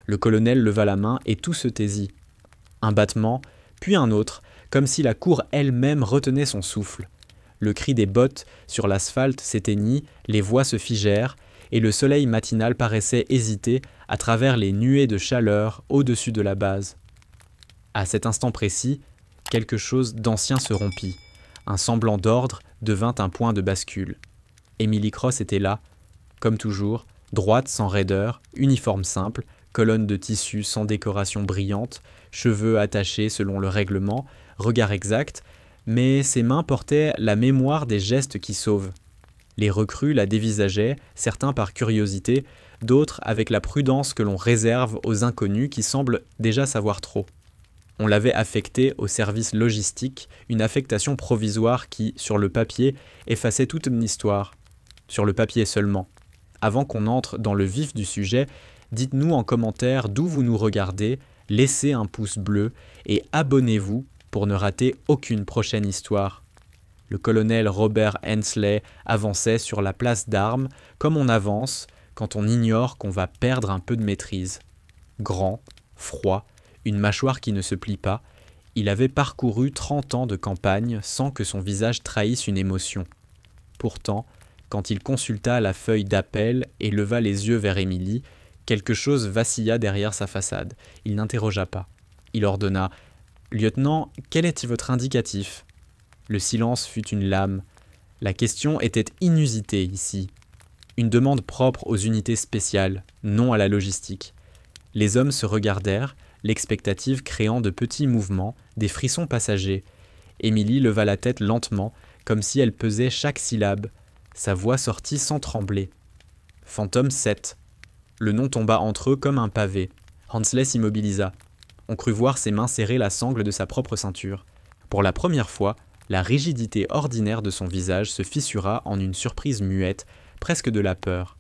Le colonel leva la main et tout se taisit. Un battement, puis un autre, comme si la cour elle-même retenait son souffle. Le cri des bottes sur l'asphalte s'éteignit, les voix se figèrent, et le soleil matinal paraissait hésiter à travers les nuées de chaleur au-dessus de la base. À cet instant précis, quelque chose d'ancien se rompit. Un semblant d'ordre devint un point de bascule. Emily Cross était là, comme toujours, droite sans raideur, uniforme simple, colonne de tissu sans décoration brillante, cheveux attachés selon le règlement, regard exact, mais ses mains portaient la mémoire des gestes qui sauvent. Les recrues la dévisageaient, certains par curiosité, d'autres avec la prudence que l'on réserve aux inconnus qui semblent déjà savoir trop. On l'avait affectée au service logistique, une affectation provisoire qui, sur le papier, effaçait toute une histoire. Sur le papier seulement. Avant qu'on entre dans le vif du sujet, dites-nous en commentaire d'où vous nous regardez, laissez un pouce bleu et abonnez-vous pour ne rater aucune prochaine histoire. Le colonel Robert Hensley avançait sur la place d'armes comme on avance quand on ignore qu'on va perdre un peu de maîtrise. Grand, froid, une mâchoire qui ne se plie pas, il avait parcouru 30 ans de campagne sans que son visage trahisse une émotion. Pourtant, quand il consulta la feuille d'appel et leva les yeux vers Émilie, quelque chose vacilla derrière sa façade. Il n'interrogea pas. Il ordonna « Lieutenant, quel est votre indicatif ?» Le silence fut une lame. La question était inusitée ici. Une demande propre aux unités spéciales, non à la logistique. Les hommes se regardèrent, l'expectative créant de petits mouvements, des frissons passagers. Émilie leva la tête lentement, comme si elle pesait chaque syllabe. Sa voix sortit sans trembler. « Fantôme 7 ». Le nom tomba entre eux comme un pavé. Hensley s'immobilisa. On crut voir ses mains serrer la sangle de sa propre ceinture. Pour la première fois, la rigidité ordinaire de son visage se fissura en une surprise muette, presque de la peur.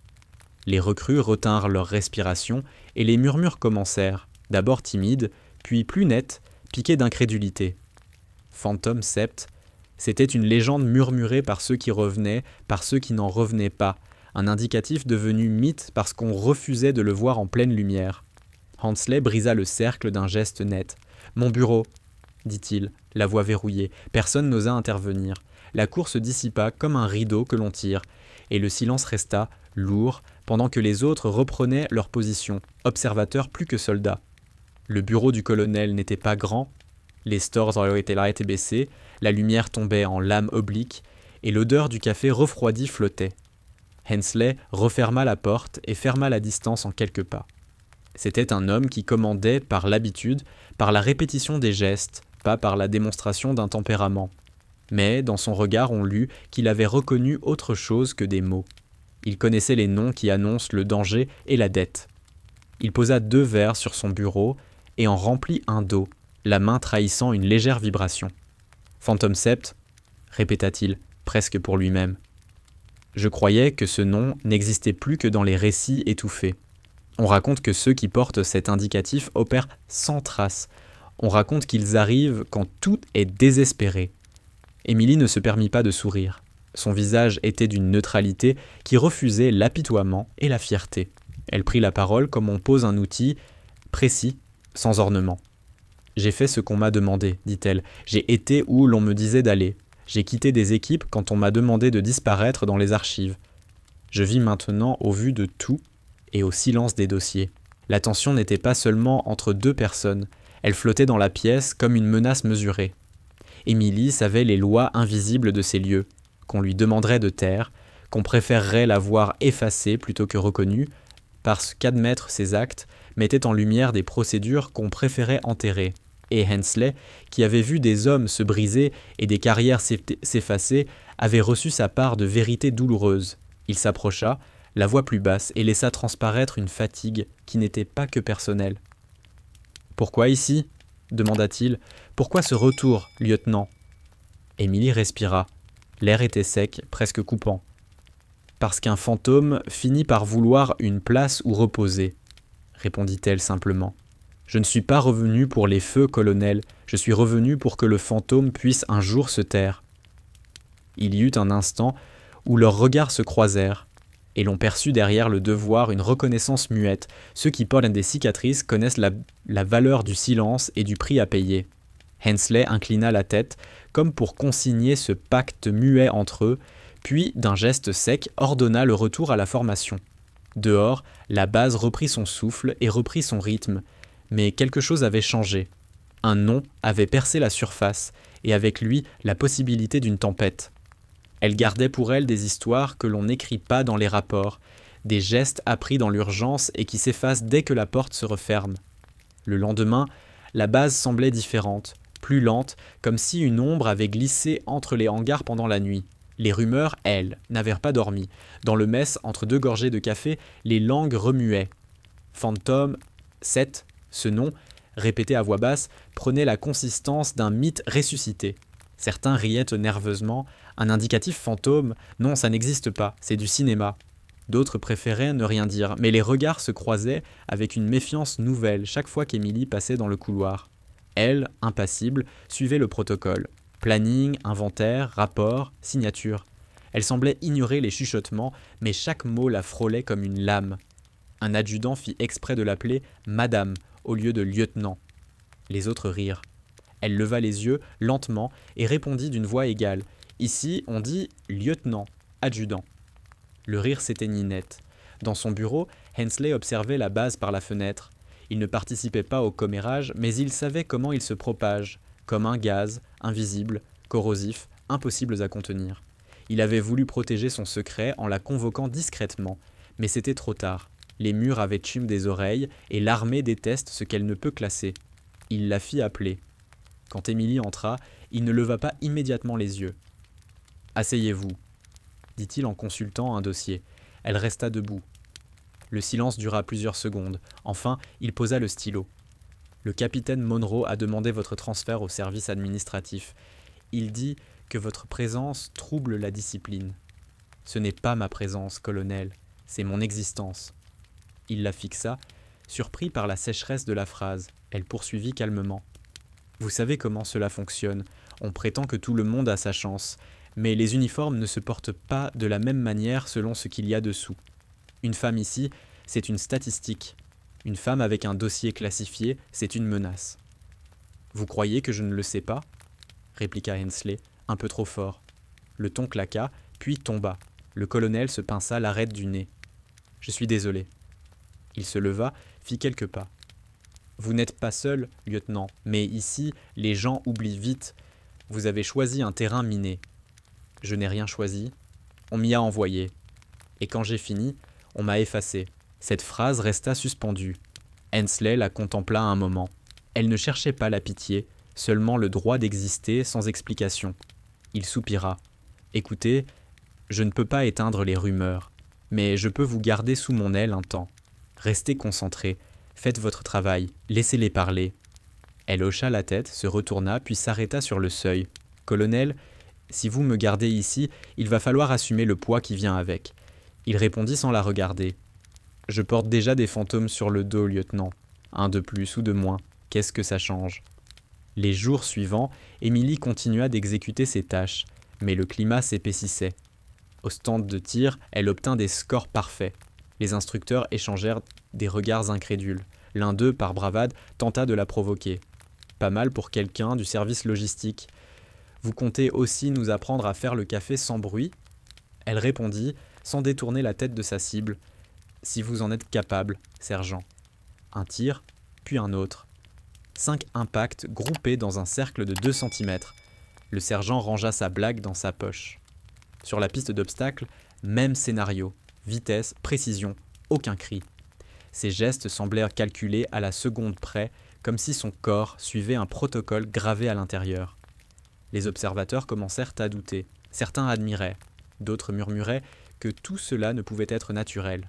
Les recrues retinrent leur respiration et les murmures commencèrent, d'abord timides, puis plus nets, piqués d'incrédulité. Fantôme Sept, c'était une légende murmurée par ceux qui revenaient, par ceux qui n'en revenaient pas, un indicatif devenu mythe parce qu'on refusait de le voir en pleine lumière. Hensley brisa le cercle d'un geste net. « Mon bureau !» dit-il, la voix verrouillée. Personne n'osa intervenir. La cour se dissipa comme un rideau que l'on tire, et le silence resta, lourd, pendant que les autres reprenaient leur position, observateurs plus que soldats. Le bureau du colonel n'était pas grand, les stores étaient baissés, la lumière tombait en lames obliques, et l'odeur du café refroidi flottait. Hensley referma la porte et ferma la distance en quelques pas. C'était un homme qui commandait par l'habitude, par la répétition des gestes, pas par la démonstration d'un tempérament. Mais dans son regard on lut qu'il avait reconnu autre chose que des mots. Il connaissait les noms qui annoncent le danger et la dette. Il posa 2 verres sur son bureau et en remplit un d'eau, la main trahissant une légère vibration. « Fantôme Sept » répéta-t-il, presque pour lui-même. Je croyais que ce nom n'existait plus que dans les récits étouffés. On raconte que ceux qui portent cet indicatif opèrent sans trace. On raconte qu'ils arrivent quand tout est désespéré. Émilie ne se permit pas de sourire. Son visage était d'une neutralité qui refusait l'apitoiement et la fierté. Elle prit la parole comme on pose un outil précis, sans ornement. « J'ai fait ce qu'on m'a demandé, dit-elle. J'ai été où l'on me disait d'aller. J'ai quitté des équipes quand on m'a demandé de disparaître dans les archives. Je vis maintenant au vu de tout et au silence des dossiers. La tension n'était pas seulement entre 2 personnes, elle flottait dans la pièce comme une menace mesurée. Émilie savait les lois invisibles de ces lieux, qu'on lui demanderait de taire, qu'on préférerait la voir effacée plutôt que reconnue, parce qu'admettre ses actes mettait en lumière des procédures qu'on préférait enterrer. Et Hensley, qui avait vu des hommes se briser et des carrières s'effacer, avait reçu sa part de vérité douloureuse. Il s'approcha, la voix plus basse, et laissa transparaître une fatigue qui n'était pas que personnelle. « Pourquoi ici ?» demanda-t-il. « Pourquoi ce retour, lieutenant ?» Émilie respira. L'air était sec, presque coupant. « Parce qu'un fantôme finit par vouloir une place où reposer, » répondit-elle simplement. « Je ne suis pas revenu pour les feux, colonel, je suis revenu pour que le fantôme puisse un jour se taire. » Il y eut un instant où leurs regards se croisèrent. et l'on perçut derrière le devoir une reconnaissance muette. Ceux qui portent des cicatrices connaissent la valeur du silence et du prix à payer. Hensley inclina la tête, comme pour consigner ce pacte muet entre eux, puis, d'un geste sec, ordonna le retour à la formation. Dehors, la base reprit son souffle et reprit son rythme, mais quelque chose avait changé. Un nom avait percé la surface, et avec lui la possibilité d'une tempête. Elle gardait pour elle des histoires que l'on n'écrit pas dans les rapports, des gestes appris dans l'urgence et qui s'effacent dès que la porte se referme. Le lendemain, la base semblait différente, plus lente, comme si une ombre avait glissé entre les hangars pendant la nuit. Les rumeurs, elles, n'avaient pas dormi. Dans le mess, entre deux gorgées de café, les langues remuaient. Phantom 7, ce nom, répété à voix basse, prenait la consistance d'un mythe ressuscité. Certains riaient nerveusement. Un indicatif fantôme, non, ça n'existe pas, c'est du cinéma. D'autres préféraient ne rien dire, mais les regards se croisaient avec une méfiance nouvelle chaque fois qu'Émilie passait dans le couloir. Elle, impassible, suivait le protocole. Planning, inventaire, rapport, signature. Elle semblait ignorer les chuchotements, mais chaque mot la frôlait comme une lame. Un adjudant fit exprès de l'appeler « Madame » au lieu de « lieutenant ». Les autres rirent. Elle leva les yeux lentement et répondit d'une voix égale. « Ici, on dit « lieutenant »,« adjudant ». Le rire s'éteignit net. Dans son bureau, Hensley observait la base par la fenêtre. Il ne participait pas au commérage, mais il savait comment il se propage, comme un gaz, invisible, corrosif, impossible à contenir. Il avait voulu protéger son secret en la convoquant discrètement, mais c'était trop tard. Les murs avaient tchum des oreilles et l'armée déteste ce qu'elle ne peut classer. Il la fit appeler. Quand Émilie entra, il ne leva pas immédiatement les yeux. « Asseyez-vous », dit-il en consultant un dossier. Elle resta debout. Le silence dura plusieurs secondes. Enfin, il posa le stylo. « Le capitaine Monroe a demandé votre transfert au service administratif. Il dit que votre présence trouble la discipline. Ce n'est pas ma présence, colonel, c'est mon existence. » Il la fixa, surpris par la sécheresse de la phrase. Elle poursuivit calmement. « Vous savez comment cela fonctionne. On prétend que tout le monde a sa chance. Mais les uniformes ne se portent pas de la même manière selon ce qu'il y a dessous. Une femme ici, c'est une statistique. Une femme avec un dossier classifié, c'est une menace. »« Vous croyez que je ne le sais pas ?» répliqua Hensley, un peu trop fort. Le ton claqua, puis tomba. Le colonel se pinça l'arête du nez. « Je suis désolé. » Il se leva, fit quelques pas. « Vous n'êtes pas seul, lieutenant, mais ici, les gens oublient vite. Vous avez choisi un terrain miné. Je n'ai rien choisi. On m'y a envoyé. Et quand j'ai fini, on m'a effacé. » Cette phrase resta suspendue. Hensley la contempla un moment. Elle ne cherchait pas la pitié, seulement le droit d'exister sans explication. Il soupira. « Écoutez, je ne peux pas éteindre les rumeurs, mais je peux vous garder sous mon aile un temps. Restez concentrés, faites votre travail, laissez-les parler. » Elle hocha la tête, se retourna, puis s'arrêta sur le seuil. « Colonel, si vous me gardez ici, il va falloir assumer le poids qui vient avec. » Il répondit sans la regarder. « Je porte déjà des fantômes sur le dos, lieutenant. Un de plus ou de moins, qu'est-ce que ça change ?» Les jours suivants, Émilie continua d'exécuter ses tâches, mais le climat s'épaississait. Au stand de tir, elle obtint des scores parfaits. Les instructeurs échangèrent des regards incrédules. L'un d'eux, par bravade, tenta de la provoquer. « Pas mal pour quelqu'un du service logistique. Vous comptez aussi nous apprendre à faire le café sans bruit ?» Elle répondit, sans détourner la tête de sa cible. « Si vous en êtes capable, sergent. » Un tir, puis un autre. 5 impacts groupés dans un cercle de 2 cm. Le sergent rangea sa blague dans sa poche. Sur la piste d'obstacles, même scénario. Vitesse, précision, aucun cri. Ses gestes semblèrent calculés à la seconde près, comme si son corps suivait un protocole gravé à l'intérieur. Les observateurs commencèrent à douter. Certains admiraient. D'autres murmuraient que tout cela ne pouvait être naturel.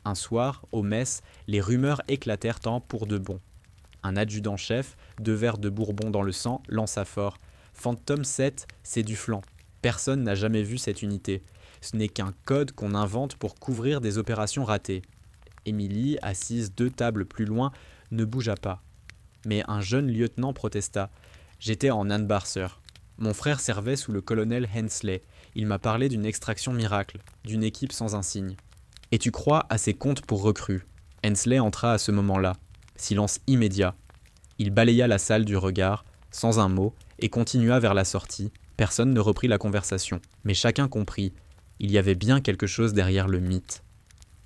Un soir, au mess, les rumeurs éclatèrent en pour de bon. Un adjudant-chef, 2 verres de bourbon dans le sang, lança fort. « Phantom 7, c'est du flanc. Personne n'a jamais vu cette unité. Ce n'est qu'un code qu'on invente pour couvrir des opérations ratées. » Émilie, assise 2 tables plus loin, ne bougea pas. Mais un jeune lieutenant protesta. « J'étais en Anbarser. Mon frère servait sous le colonel Hensley. Il m'a parlé d'une extraction miracle, d'une équipe sans insigne. Et tu crois à ces contes pour recrues. Hensley entra à ce moment-là. Silence immédiat. Il balaya la salle du regard, sans un mot, et continua vers la sortie. Personne ne reprit la conversation, mais chacun comprit. Il y avait bien quelque chose derrière le mythe.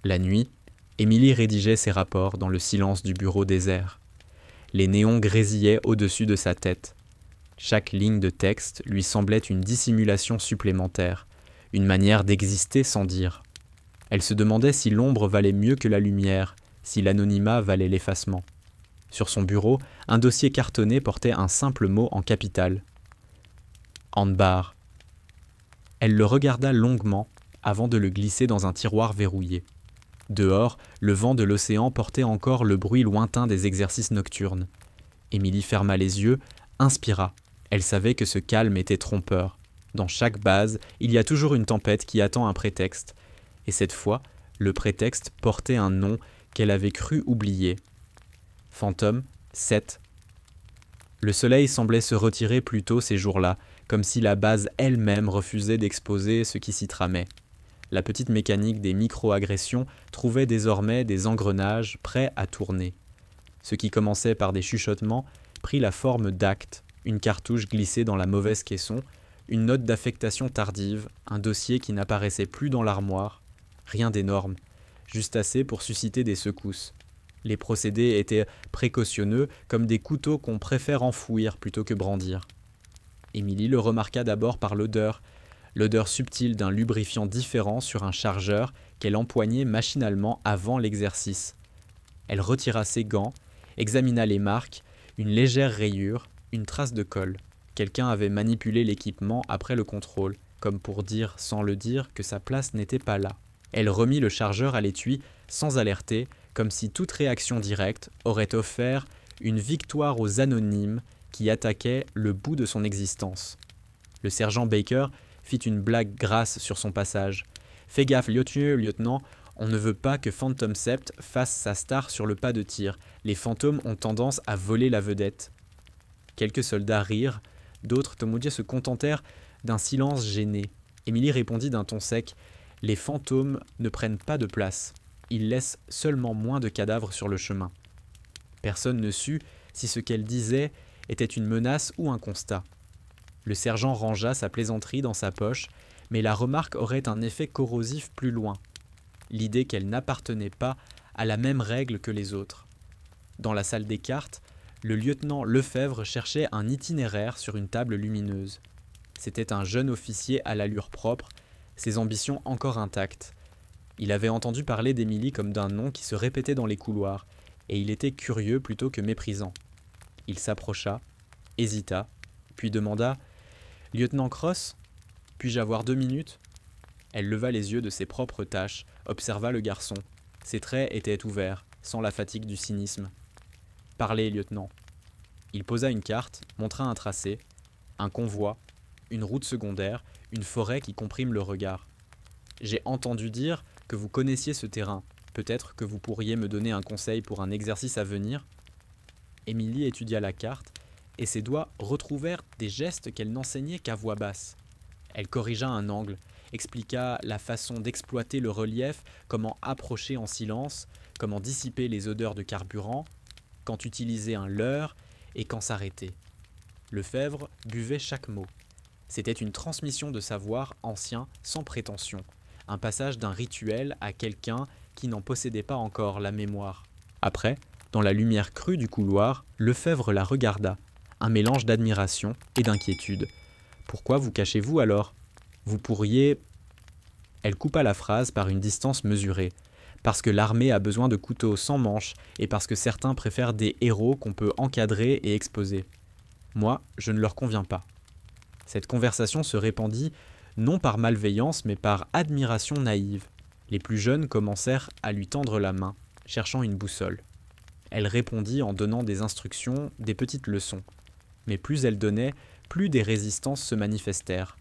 La nuit, Émilie rédigeait ses rapports dans le silence du bureau désert. Les néons grésillaient au-dessus de sa tête. Chaque ligne de texte lui semblait une dissimulation supplémentaire, une manière d'exister sans dire. Elle se demandait si l'ombre valait mieux que la lumière, si l'anonymat valait l'effacement. Sur son bureau, un dossier cartonné portait un simple mot en capitale. Handbar. Elle le regarda longuement avant de le glisser dans un tiroir verrouillé. Dehors, le vent de l'océan portait encore le bruit lointain des exercices nocturnes. Émilie ferma les yeux, inspira. Elle savait que ce calme était trompeur. Dans chaque base, il y a toujours une tempête qui attend un prétexte. Et cette fois, le prétexte portait un nom qu'elle avait cru oublier. Fantôme 7. Le soleil semblait se retirer plus tôt ces jours-là, comme si la base elle-même refusait d'exposer ce qui s'y tramait. La petite mécanique des micro-agressions trouvait désormais des engrenages prêts à tourner. Ce qui commençait par des chuchotements prit la forme d'actes, une cartouche glissée dans la mauvaise caisson, une note d'affectation tardive, un dossier qui n'apparaissait plus dans l'armoire, rien d'énorme, juste assez pour susciter des secousses. Les procédés étaient précautionneux, comme des couteaux qu'on préfère enfouir plutôt que brandir. Émilie le remarqua d'abord par l'odeur subtile d'un lubrifiant différent sur un chargeur qu'elle empoignait machinalement avant l'exercice. Elle retira ses gants, examina les marques, une légère rayure, une trace de colle. Quelqu'un avait manipulé l'équipement après le contrôle, comme pour dire sans le dire que sa place n'était pas là. Elle remit le chargeur à l'étui sans alerter, comme si toute réaction directe aurait offert une victoire aux anonymes qui attaquaient le bout de son existence. Le sergent Baker fit une blague grasse sur son passage. « Fais gaffe, lieutenant, on ne veut pas que Phantom Sept fasse sa star sur le pas de tir. Les fantômes ont tendance à voler la vedette. » Quelques soldats rirent, d'autres Tomodia se contentèrent d'un silence gêné. Émilie répondit d'un ton sec « Les fantômes ne prennent pas de place. Ils laissent seulement moins de cadavres sur le chemin. » Personne ne sut si ce qu'elle disait était une menace ou un constat. Le sergent rangea sa plaisanterie dans sa poche, mais la remarque aurait un effet corrosif plus loin. L'idée qu'elle n'appartenait pas à la même règle que les autres. Dans la salle des cartes, le lieutenant Lefebvre cherchait un itinéraire sur une table lumineuse. C'était un jeune officier à l'allure propre, ses ambitions encore intactes. Il avait entendu parler d'Émilie comme d'un nom qui se répétait dans les couloirs, et il était curieux plutôt que méprisant. Il s'approcha, hésita, puis demanda « Lieutenant Cross, puis-je avoir 2 minutes ?» Elle leva les yeux de ses propres tâches, observa le garçon. Ses traits étaient ouverts, sans la fatigue du cynisme. « Parlez, lieutenant. » Il posa une carte, montra un tracé, un convoi, une route secondaire, une forêt qui comprime le regard. « J'ai entendu dire que vous connaissiez ce terrain. Peut-être que vous pourriez me donner un conseil pour un exercice à venir ?» Émilie étudia la carte, et ses doigts retrouvèrent des gestes qu'elle n'enseignait qu'à voix basse. Elle corrigea un angle, expliqua la façon d'exploiter le relief, comment approcher en silence, comment dissiper les odeurs de carburant, quand utiliser un leurre et quand s'arrêter. Lefebvre buvait chaque mot. C'était une transmission de savoir ancien sans prétention, un passage d'un rituel à quelqu'un qui n'en possédait pas encore la mémoire. Après, dans la lumière crue du couloir, Lefebvre la regarda, un mélange d'admiration et d'inquiétude. « Pourquoi vous cachez-vous alors ? Vous pourriez… » Elle coupa la phrase par une distance mesurée. Parce que l'armée a besoin de couteaux sans manches et parce que certains préfèrent des héros qu'on peut encadrer et exposer. Moi, je ne leur conviens pas. Cette conversation se répandit non par malveillance mais par admiration naïve. Les plus jeunes commencèrent à lui tendre la main, cherchant une boussole. Elle répondit en donnant des instructions, des petites leçons. Mais plus elle donnait, plus des résistances se manifestèrent.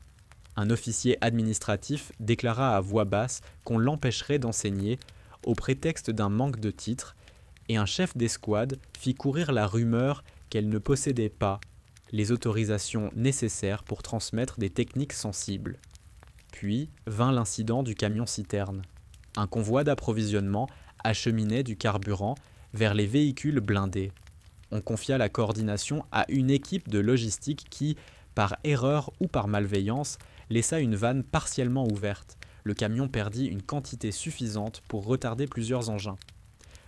Un officier administratif déclara à voix basse qu'on l'empêcherait d'enseigner au prétexte d'un manque de titres, et un chef d'escouade fit courir la rumeur qu'elle ne possédait pas les autorisations nécessaires pour transmettre des techniques sensibles. Puis vint l'incident du camion-citerne. Un convoi d'approvisionnement acheminait du carburant vers les véhicules blindés. On confia la coordination à une équipe de logistique qui, par erreur ou par malveillance, laissa une vanne partiellement ouverte. Le camion perdit une quantité suffisante pour retarder plusieurs engins.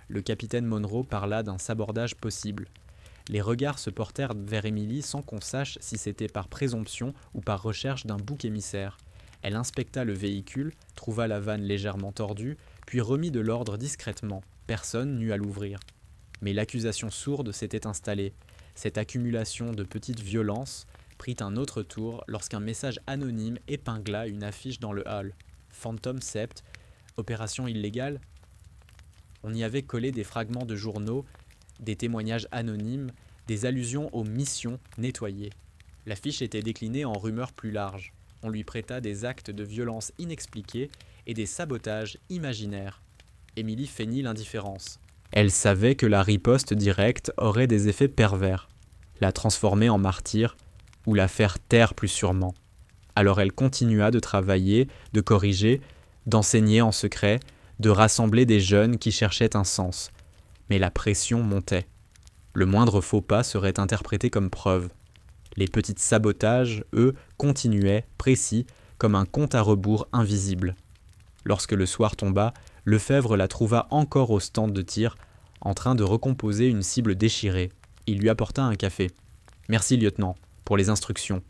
Le capitaine Monroe parla d'un sabordage possible. Les regards se portèrent vers Emily sans qu'on sache si c'était par présomption ou par recherche d'un bouc émissaire. Elle inspecta le véhicule, trouva la vanne légèrement tordue, puis remit de l'ordre discrètement. Personne n'eut à l'ouvrir. Mais l'accusation sourde s'était installée. Cette accumulation de petites violences prit un autre tour lorsqu'un message anonyme épingla une affiche dans le hall. Phantom Sept, opération illégale. On y avait collé des fragments de journaux, des témoignages anonymes, des allusions aux missions nettoyées. L'affiche était déclinée en rumeurs plus larges. On lui prêta des actes de violence inexpliqués et des sabotages imaginaires. Emily feignit l'indifférence. Elle savait que la riposte directe aurait des effets pervers, la transformer en martyr ou la faire taire plus sûrement. Alors elle continua de travailler, de corriger, d'enseigner en secret, de rassembler des jeunes qui cherchaient un sens. Mais la pression montait. Le moindre faux pas serait interprété comme preuve. Les petits sabotages, eux, continuaient, précis, comme un compte à rebours invisible. Lorsque le soir tomba, Lefebvre la trouva encore au stand de tir, en train de recomposer une cible déchirée. Il lui apporta un café. « Merci, lieutenant, pour les instructions. »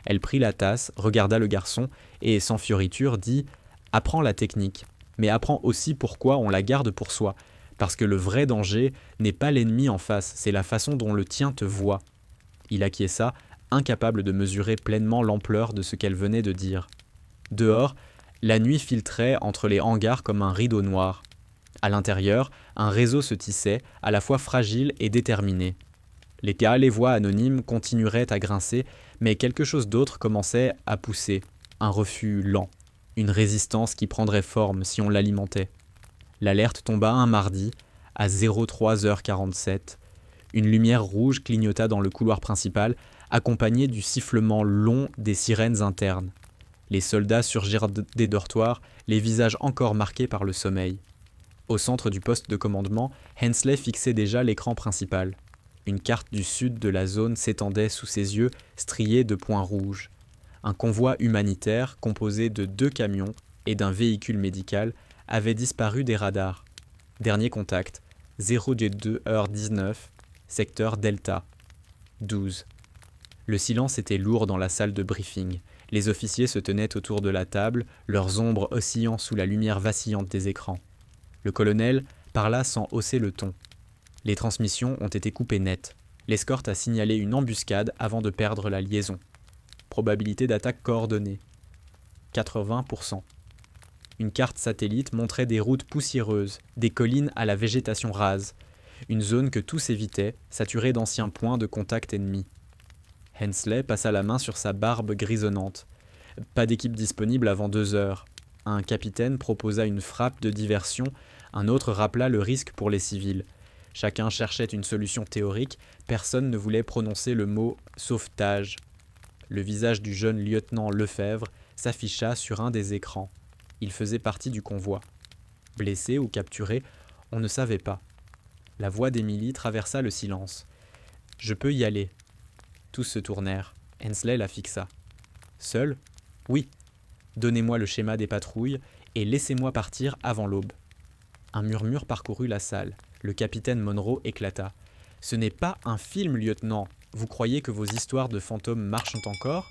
Elle prit la tasse, regarda le garçon et, sans fioriture, dit « Apprends la technique, mais apprends aussi pourquoi on la garde pour soi, parce que le vrai danger n'est pas l'ennemi en face, c'est la façon dont le tien te voit. » Il acquiesça, incapable de mesurer pleinement l'ampleur de ce qu'elle venait de dire. Dehors, la nuit filtrait entre les hangars comme un rideau noir. À l'intérieur, un réseau se tissait, à la fois fragile et déterminé. Les voix anonymes continueraient à grincer, mais quelque chose d'autre commençait à pousser, un refus lent, une résistance qui prendrait forme si on l'alimentait. L'alerte tomba un mardi, à 03h47. Une lumière rouge clignota dans le couloir principal, accompagnée du sifflement long des sirènes internes. Les soldats surgirent des dortoirs, les visages encore marqués par le sommeil. Au centre du poste de commandement, Hensley fixait déjà l'écran principal. Une carte du sud de la zone s'étendait sous ses yeux, striée de points rouges. Un convoi humanitaire, composé de 2 camions et d'un véhicule médical, avait disparu des radars. Dernier contact, 02h19, secteur Delta. 12. Le silence était lourd dans la salle de briefing. Les officiers se tenaient autour de la table, leurs ombres oscillant sous la lumière vacillante des écrans. Le colonel parla sans hausser le ton. Les transmissions ont été coupées net. L'escorte a signalé une embuscade avant de perdre la liaison. Probabilité d'attaque coordonnée. 80%. Une carte satellite montrait des routes poussiéreuses, des collines à la végétation rase. Une zone que tous évitaient, saturée d'anciens points de contact ennemis. Hensley passa la main sur sa barbe grisonnante. Pas d'équipe disponible avant 2 heures. Un capitaine proposa une frappe de diversion, un autre rappela le risque pour les civils. Chacun cherchait une solution théorique, personne ne voulait prononcer le mot « sauvetage ». Le visage du jeune lieutenant Lefebvre s'afficha sur un des écrans. Il faisait partie du convoi. Blessé ou capturé, on ne savait pas. La voix d'Emily traversa le silence. « Je peux y aller. » Tous se tournèrent. Hensley la fixa. « Seul ? Oui. Donnez-moi le schéma des patrouilles et laissez-moi partir avant l'aube. » Un murmure parcourut la salle. Le capitaine Monroe éclata. « Ce n'est pas un film, lieutenant. Vous croyez que vos histoires de fantômes marchent encore ?»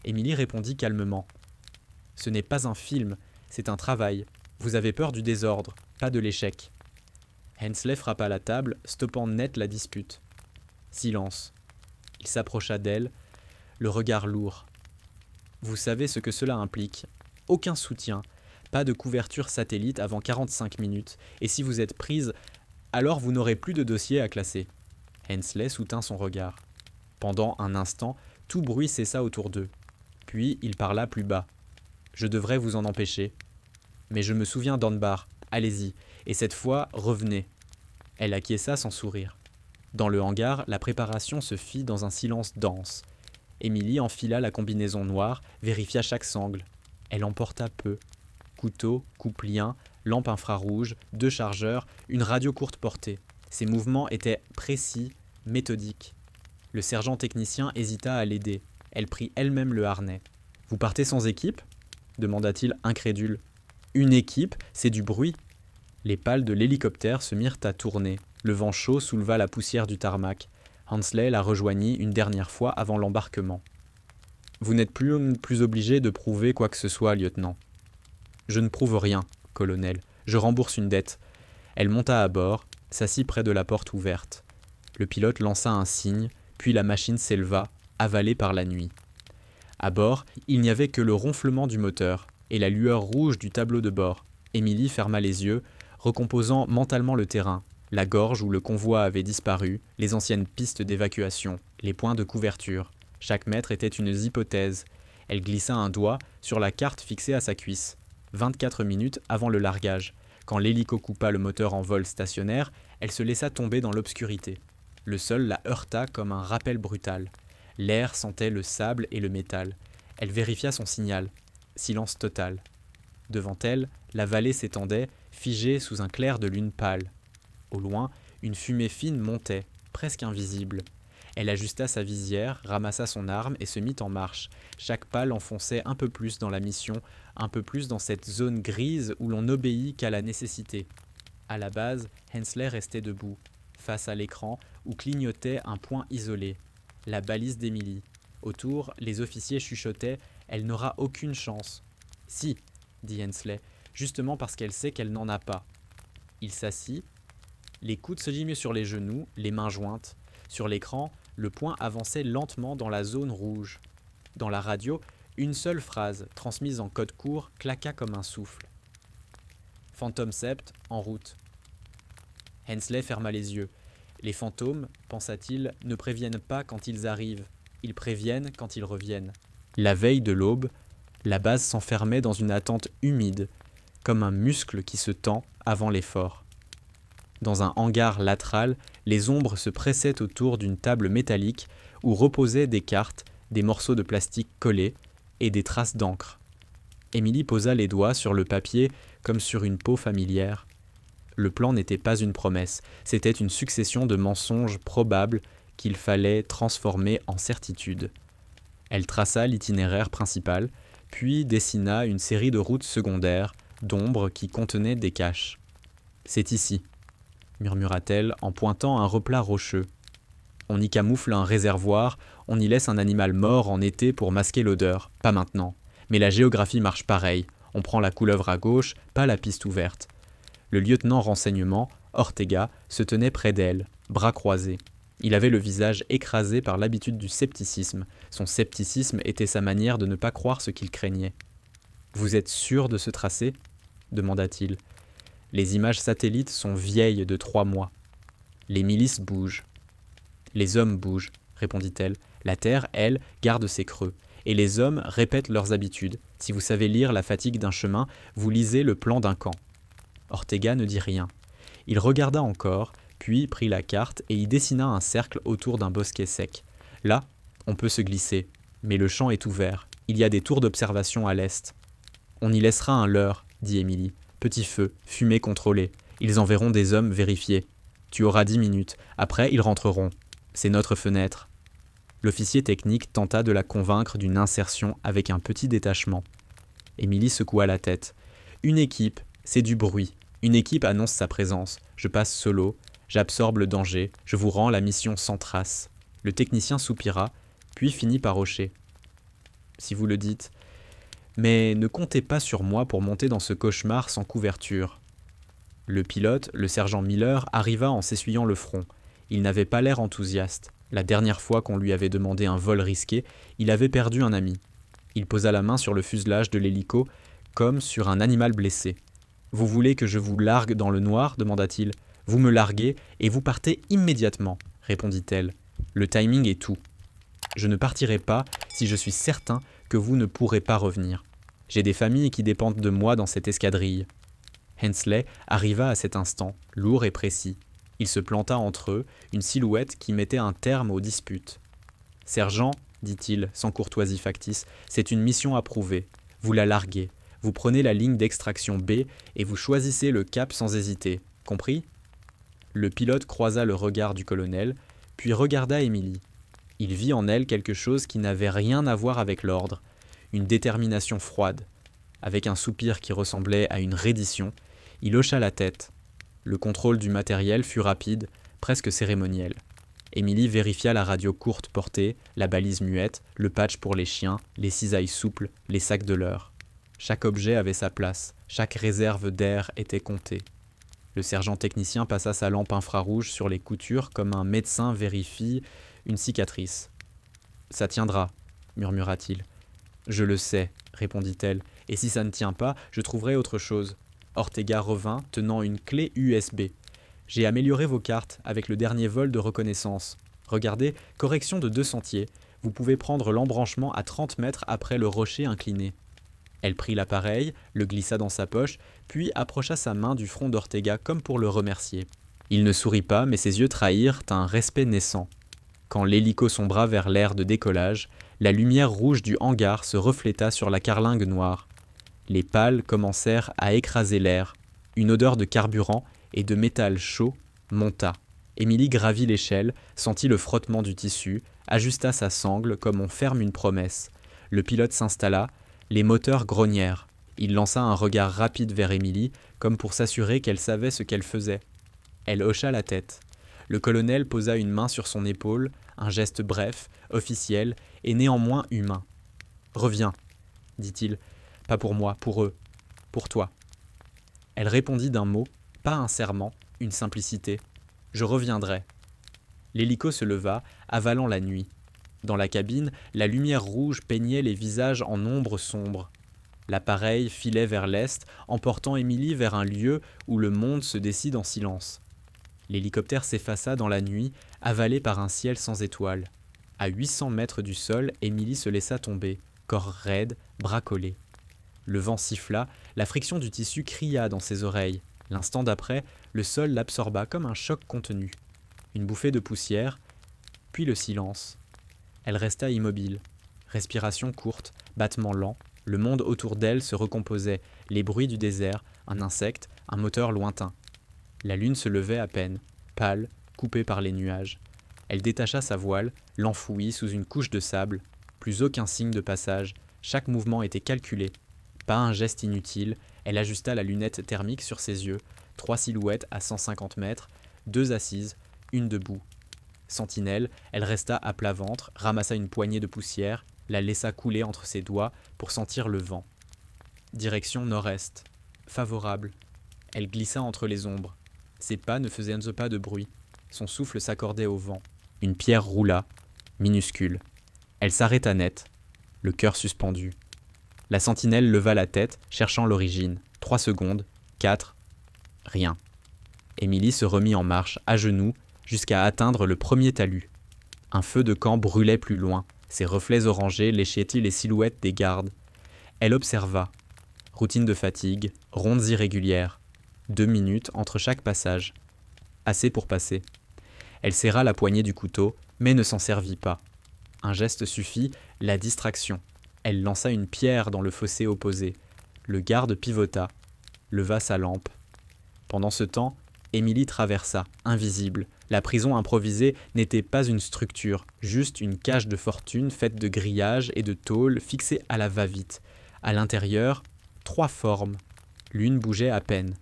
Emily répondit calmement. « Ce n'est pas un film, c'est un travail. Vous avez peur du désordre, pas de l'échec. » Hensley frappa la table, stoppant net la dispute. Silence. Il s'approcha d'elle, le regard lourd. « Vous savez ce que cela implique. Aucun soutien, pas de couverture satellite avant 45 minutes, et si vous êtes prise, alors vous n'aurez plus de dossier à classer. » Hensley soutint son regard. Pendant un instant, tout bruit cessa autour d'eux. Puis il parla plus bas. « Je devrais vous en empêcher. Mais je me souviens d'Anbar. Allez-y, et cette fois, revenez. » Elle acquiesça sans sourire. Dans le hangar, la préparation se fit dans un silence dense. Emily enfila la combinaison noire, vérifia chaque sangle. Elle en porta peu. couteau, coupe-lien, lampe infrarouge, 2 chargeurs, une radio courte portée. Ses mouvements étaient précis, méthodiques. Le sergent technicien hésita à l'aider. Elle prit elle-même le harnais. « Vous partez sans équipe » demanda-t-il incrédule. « Une équipe, c'est du bruit. » Les pales de l'hélicoptère se mirent à tourner. Le vent chaud souleva la poussière du tarmac. Hensley la rejoignit une dernière fois avant l'embarquement. « Vous n'êtes plus obligé de prouver quoi que ce soit, lieutenant. »« Je ne prouve rien, colonel. Je rembourse une dette. » Elle monta à bord, s'assit près de la porte ouverte. Le pilote lança un signe, puis la machine s'éleva, avalée par la nuit. À bord, il n'y avait que le ronflement du moteur et la lueur rouge du tableau de bord. Émilie ferma les yeux, recomposant mentalement le terrain, la gorge où le convoi avait disparu, les anciennes pistes d'évacuation, les points de couverture. Chaque mètre était une hypothèse. Elle glissa un doigt sur la carte fixée à sa cuisse. 24 minutes avant le largage. Quand l'hélico coupa le moteur en vol stationnaire, elle se laissa tomber dans l'obscurité. Le sol la heurta comme un rappel brutal. L'air sentait le sable et le métal. Elle vérifia son signal. Silence total. Devant elle, la vallée s'étendait, figée sous un clair de lune pâle. Au loin, une fumée fine montait, presque invisible. Elle ajusta sa visière, ramassa son arme et se mit en marche. Chaque pas l'enfonçait un peu plus dans la mission, un peu plus dans cette zone grise où l'on n'obéit qu'à la nécessité. À la base, Hensley restait debout, face à l'écran où clignotait un point isolé. La balise d'Émilie. Autour, les officiers chuchotaient « Elle n'aura aucune chance ». « Si », dit Hensley, justement parce qu'elle sait qu'elle n'en a pas. Il s'assit, les coudes se limaient sur les genoux, les mains jointes. Sur l'écran, le point avançait lentement dans la zone rouge. Dans la radio, une seule phrase, transmise en code court, claqua comme un souffle. « Phantom Sept, en route ». Hensley ferma les yeux. Les fantômes, pensa-t-il, ne préviennent pas quand ils arrivent, ils préviennent quand ils reviennent. La veille de l'aube, la base s'enfermait dans une attente humide, comme un muscle qui se tend avant l'effort. Dans un hangar latéral, les ombres se pressaient autour d'une table métallique où reposaient des cartes, des morceaux de plastique collés et des traces d'encre. Émilie posa les doigts sur le papier comme sur une peau familière. Le plan n'était pas une promesse, c'était une succession de mensonges probables qu'il fallait transformer en certitude. Elle traça l'itinéraire principal, puis dessina une série de routes secondaires, d'ombres qui contenaient des caches. « C'est ici », murmura-t-elle en pointant un replat rocheux. « On y camoufle un réservoir, on y laisse un animal mort en été pour masquer l'odeur, pas maintenant. Mais la géographie marche pareil, on prend la couleuvre à gauche, pas la piste ouverte. » Le lieutenant renseignement, Ortega, se tenait près d'elle, bras croisés. Il avait le visage écrasé par l'habitude du scepticisme. Son scepticisme était sa manière de ne pas croire ce qu'il craignait. « Vous êtes sûr de ce tracé » demanda-t-il. « Les images satellites sont vieilles de 3 mois. Les milices bougent. »« Les hommes bougent, » répondit-elle. « La Terre, elle, garde ses creux. Et les hommes répètent leurs habitudes. Si vous savez lire la fatigue d'un chemin, vous lisez le plan d'un camp. » Ortega ne dit rien. Il regarda encore, puis prit la carte et y dessina un cercle autour d'un bosquet sec. Là, on peut se glisser, mais le champ est ouvert. Il y a des tours d'observation à l'est. On y laissera un leurre, dit Émilie. Petit feu, fumée contrôlée. Ils enverront des hommes vérifier. Tu auras 10 minutes. Après, ils rentreront. C'est notre fenêtre. L'officier technique tenta de la convaincre d'une insertion avec un petit détachement. Émilie secoua la tête. Une équipe, c'est du bruit. Une équipe annonce sa présence. Je passe solo, j'absorbe le danger, je vous rends la mission sans trace. Le technicien soupira, puis finit par hocher. Si vous le dites. Mais ne comptez pas sur moi pour monter dans ce cauchemar sans couverture. Le pilote, le sergent Miller, arriva en s'essuyant le front. Il n'avait pas l'air enthousiaste. La dernière fois qu'on lui avait demandé un vol risqué, il avait perdu un ami. Il posa la main sur le fuselage de l'hélico, comme sur un animal blessé. « Vous voulez que je vous largue dans le noir ?» demanda-t-il. « Vous me larguez et vous partez immédiatement, » répondit-elle. « Le timing est tout. Je ne partirai pas si je suis certain que vous ne pourrez pas revenir. J'ai des familles qui dépendent de moi dans cette escadrille. » Hensley arriva à cet instant, lourd et précis. Il se planta entre eux, une silhouette qui mettait un terme aux disputes. « Sergent, dit-il, sans courtoisie factice, c'est une mission approuvée. Vous la larguez. Vous prenez la ligne d'extraction B et vous choisissez le cap sans hésiter. Compris ? Le pilote croisa le regard du colonel, puis regarda Émilie. Il vit en elle quelque chose qui n'avait rien à voir avec l'ordre, une détermination froide. Avec un soupir qui ressemblait à une reddition, il hocha la tête. Le contrôle du matériel fut rapide, presque cérémoniel. Émilie vérifia la radio courte portée, la balise muette, le patch pour les chiens, les cisailles souples, les sacs de leurre. Chaque objet avait sa place, chaque réserve d'air était comptée. Le sergent technicien passa sa lampe infrarouge sur les coutures comme un médecin vérifie une cicatrice. « Ça tiendra, murmura-t-il. « Je le sais, répondit-elle, et si ça ne tient pas, je trouverai autre chose. » Ortega revint, tenant une clé USB. « J'ai amélioré vos cartes avec le dernier vol de reconnaissance. Regardez, correction de 2 sentiers. Vous pouvez prendre l'embranchement à 30 mètres après le rocher incliné. » Elle prit l'appareil, le glissa dans sa poche, puis approcha sa main du front d'Ortega comme pour le remercier. Il ne sourit pas, mais ses yeux trahirent un respect naissant. Quand l'hélico sombra vers l'aire de décollage, la lumière rouge du hangar se refléta sur la carlingue noire. Les pales commencèrent à écraser l'air. Une odeur de carburant et de métal chaud monta. Émilie gravit l'échelle, sentit le frottement du tissu, ajusta sa sangle comme on ferme une promesse. Le pilote s'installa, les moteurs grognèrent. Il lança un regard rapide vers Émilie, comme pour s'assurer qu'elle savait ce qu'elle faisait. Elle hocha la tête. Le colonel posa une main sur son épaule, un geste bref, officiel et néanmoins humain. « Reviens, dit-il. Pas pour moi, pour eux, pour toi. » Elle répondit d'un mot, pas un serment, une simplicité. « Je reviendrai. » L'hélico se leva, avalant la nuit. Dans la cabine, la lumière rouge peignait les visages en ombre sombre. L'appareil filait vers l'est, emportant Émilie vers un lieu où le monde se décide en silence. L'hélicoptère s'effaça dans la nuit, avalé par un ciel sans étoiles. À 800 mètres du sol, Émilie se laissa tomber, corps raide, bras collés. Le vent siffla, la friction du tissu cria dans ses oreilles. L'instant d'après, le sol l'absorba comme un choc contenu. Une bouffée de poussière, puis le silence. Elle resta immobile. Respiration courte, battement lent, le monde autour d'elle se recomposait, les bruits du désert, un insecte, un moteur lointain. La lune se levait à peine, pâle, coupée par les nuages. Elle détacha sa voile, l'enfouit sous une couche de sable. Plus aucun signe de passage, chaque mouvement était calculé. Pas un geste inutile, elle ajusta la lunette thermique sur ses yeux, 3 silhouettes à 150 mètres, 2 assises, une debout. Sentinelle, elle resta à plat ventre, ramassa une poignée de poussière, la laissa couler entre ses doigts pour sentir le vent. Direction nord-est. Favorable. Elle glissa entre les ombres. Ses pas ne faisaient pas de bruit. Son souffle s'accordait au vent. Une pierre roula, minuscule. Elle s'arrêta net, le cœur suspendu. La sentinelle leva la tête, cherchant l'origine. 3 secondes, 4, rien. Émilie se remit en marche, à genoux, jusqu'à atteindre le premier talus. Un feu de camp brûlait plus loin. Ses reflets orangés léchaient-ils les silhouettes des gardes. Elle observa. Routine de fatigue, rondes irrégulières. 2 minutes entre chaque passage. Assez pour passer. Elle serra la poignée du couteau, mais ne s'en servit pas. Un geste suffit, la distraction. Elle lança une pierre dans le fossé opposé. Le garde pivota, leva sa lampe. Pendant ce temps, Émilie traversa, invisible. La prison improvisée n'était pas une structure, juste une cage de fortune faite de grillages et de tôles fixées à la va-vite. À l'intérieur, 3 formes. L'une bougeait à peine.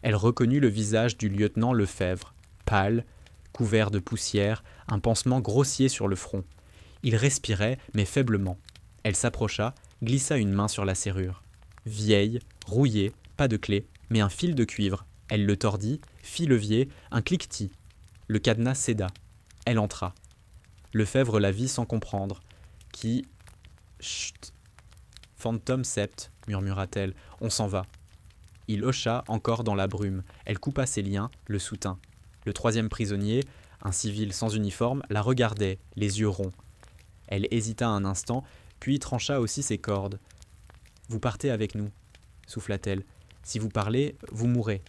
Elle reconnut le visage du lieutenant Lefebvre, pâle, couvert de poussière, un pansement grossier sur le front. Il respirait, mais faiblement. Elle s'approcha, glissa une main sur la serrure. Vieille, rouillée, pas de clé, mais un fil de cuivre. Elle le tordit, fit levier, un cliquetis. Le cadenas céda. Elle entra. Lefebvre la vit sans comprendre. Qui... Chut. Phantom Sept, murmura-t-elle, on s'en va. Il hocha encore dans la brume. Elle coupa ses liens, le soutint. Le 3e prisonnier, un civil sans uniforme, la regardait, les yeux ronds. Elle hésita un instant, puis trancha aussi ses cordes. « Vous partez avec nous, » souffla-t-elle. « Si vous parlez, vous mourrez.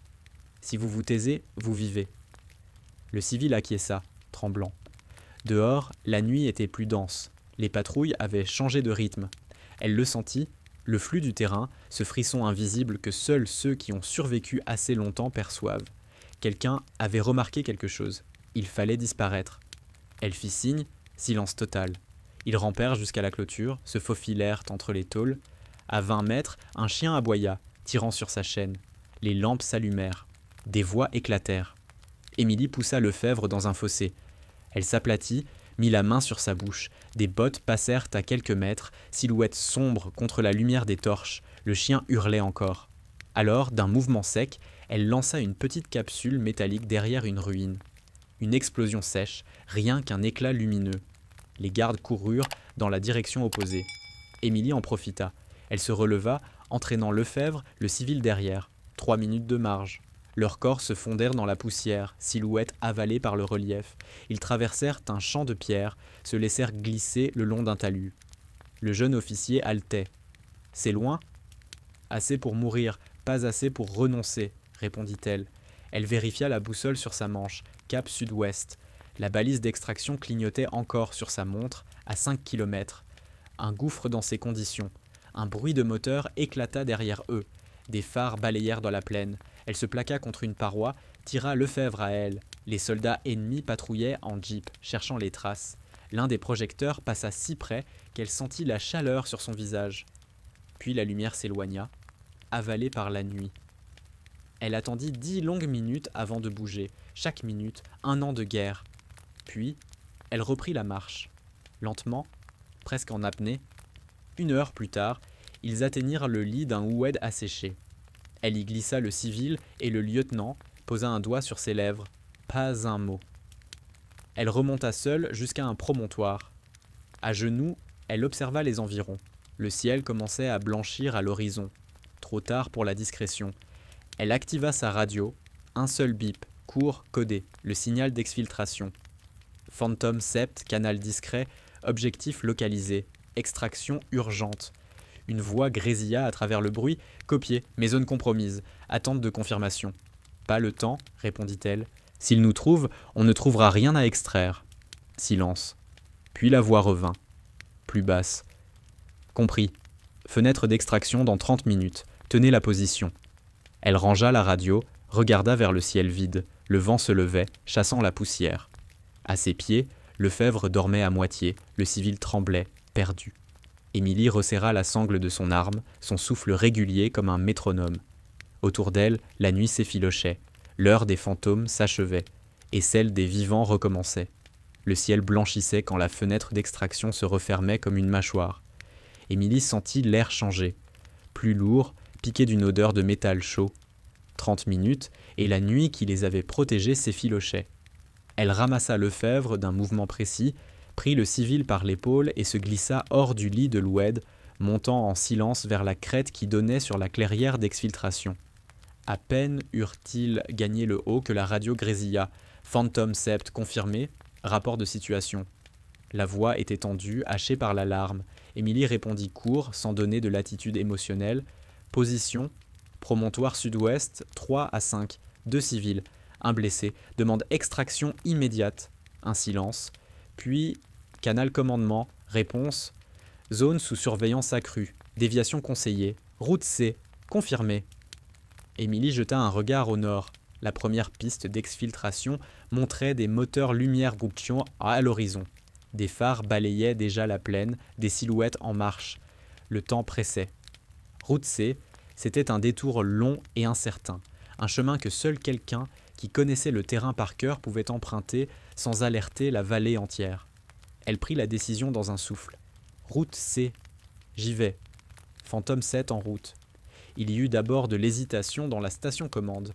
Si vous vous taisez, vous vivez. » Le civil acquiesça, tremblant. Dehors, la nuit était plus dense. Les patrouilles avaient changé de rythme. Elle le sentit, Le flux du terrain, ce frisson invisible que seuls ceux qui ont survécu assez longtemps perçoivent. Quelqu'un avait remarqué quelque chose. Il fallait disparaître. Elle fit signe, silence total. Ils rampèrent jusqu'à la clôture, se faufilèrent entre les tôles. À 20 mètres, un chien aboya, tirant sur sa chaîne. Les lampes s'allumèrent. Des voix éclatèrent. Émilie poussa Lefebvre dans un fossé. Elle s'aplatit, mit la main sur sa bouche. Des bottes passèrent à quelques mètres, silhouette sombre contre la lumière des torches. Le chien hurlait encore. Alors, d'un mouvement sec, elle lança une petite capsule métallique derrière une ruine. Une explosion sèche, rien qu'un éclat lumineux. Les gardes coururent dans la direction opposée. Émilie en profita. Elle se releva, entraînant Lefebvre, le civil derrière. 3 minutes de marge. Leurs corps se fondèrent dans la poussière, silhouettes avalées par le relief. Ils traversèrent un champ de pierres, se laissèrent glisser le long d'un talus. Le jeune officier haletait. « C'est loin ?»« Assez pour mourir, pas assez pour renoncer, » répondit-elle. Elle vérifia la boussole sur sa manche, cap sud-ouest. La balise d'extraction clignotait encore sur sa montre, à 5 kilomètres. Un gouffre dans ces conditions. Un bruit de moteur éclata derrière eux. Des phares balayèrent dans la plaine. Elle se plaqua contre une paroi, tira Lefebvre à elle. Les soldats ennemis patrouillaient en jeep, cherchant les traces. L'un des projecteurs passa si près qu'elle sentit la chaleur sur son visage. Puis la lumière s'éloigna, avalée par la nuit. Elle attendit 10 longues minutes avant de bouger, chaque minute, 1 an de guerre. Puis, elle reprit la marche. Lentement, presque en apnée. 1 heure plus tard, ils atteignirent le lit d'un oued asséché. Elle y glissa le civil et le lieutenant posa un doigt sur ses lèvres. Pas un mot. Elle remonta seule jusqu'à un promontoire. À genoux, elle observa les environs. Le ciel commençait à blanchir à l'horizon. Trop tard pour la discrétion. Elle activa sa radio. Un seul bip, court, codé, le signal d'exfiltration. Phantom Sept, canal discret, objectif localisé, extraction urgente. Une voix grésilla à travers le bruit, copié, mais zone compromise, attente de confirmation. Pas le temps, répondit-elle. S'il nous trouve, on ne trouvera rien à extraire. Silence. Puis la voix revint, plus basse. Compris. Fenêtre d'extraction dans 30 minutes. Tenez la position. Elle rangea la radio, regarda vers le ciel vide. Le vent se levait, chassant la poussière. À ses pieds, Lefebvre dormait à moitié, le civil tremblait, perdu. Émilie resserra la sangle de son arme, son souffle régulier comme un métronome. Autour d'elle, la nuit s'effilochait. L'heure des fantômes s'achevait, et celle des vivants recommençait. Le ciel blanchissait quand la fenêtre d'extraction se refermait comme une mâchoire. Émilie sentit l'air changer. Plus lourd, piqué d'une odeur de métal chaud. 30 minutes, et la nuit qui les avait protégés s'effilochait. Elle ramassa Lefebvre d'un mouvement précis, prit le civil par l'épaule et se glissa hors du lit de l'oued, montant en silence vers la crête qui donnait sur la clairière d'exfiltration. À peine eurent-ils gagné le haut que la radio grésilla. Phantom Sept confirmé, rapport de situation. La voix était tendue, hachée par l'alarme. Émilie répondit court, sans donner de latitude émotionnelle. Position, promontoire sud-ouest, 3 à 5, 2 civils, un blessé, demande extraction immédiate. Un silence. Puis, canal commandement, réponse, zone sous surveillance accrue, déviation conseillée, route C, confirmé. Émilie jeta un regard au nord. La première piste d'exfiltration montrait des moteurs lumière Guption à l'horizon. Des phares balayaient déjà la plaine, des silhouettes en marche. Le temps pressait. Route C, c'était un détour long et incertain, un chemin que seul quelqu'un qui connaissait le terrain par cœur pouvait emprunter sans alerter la vallée entière. Elle prit la décision dans un souffle. Route C, j'y vais. Phantom 7 en route. Il y eut d'abord de l'hésitation dans la station-commande,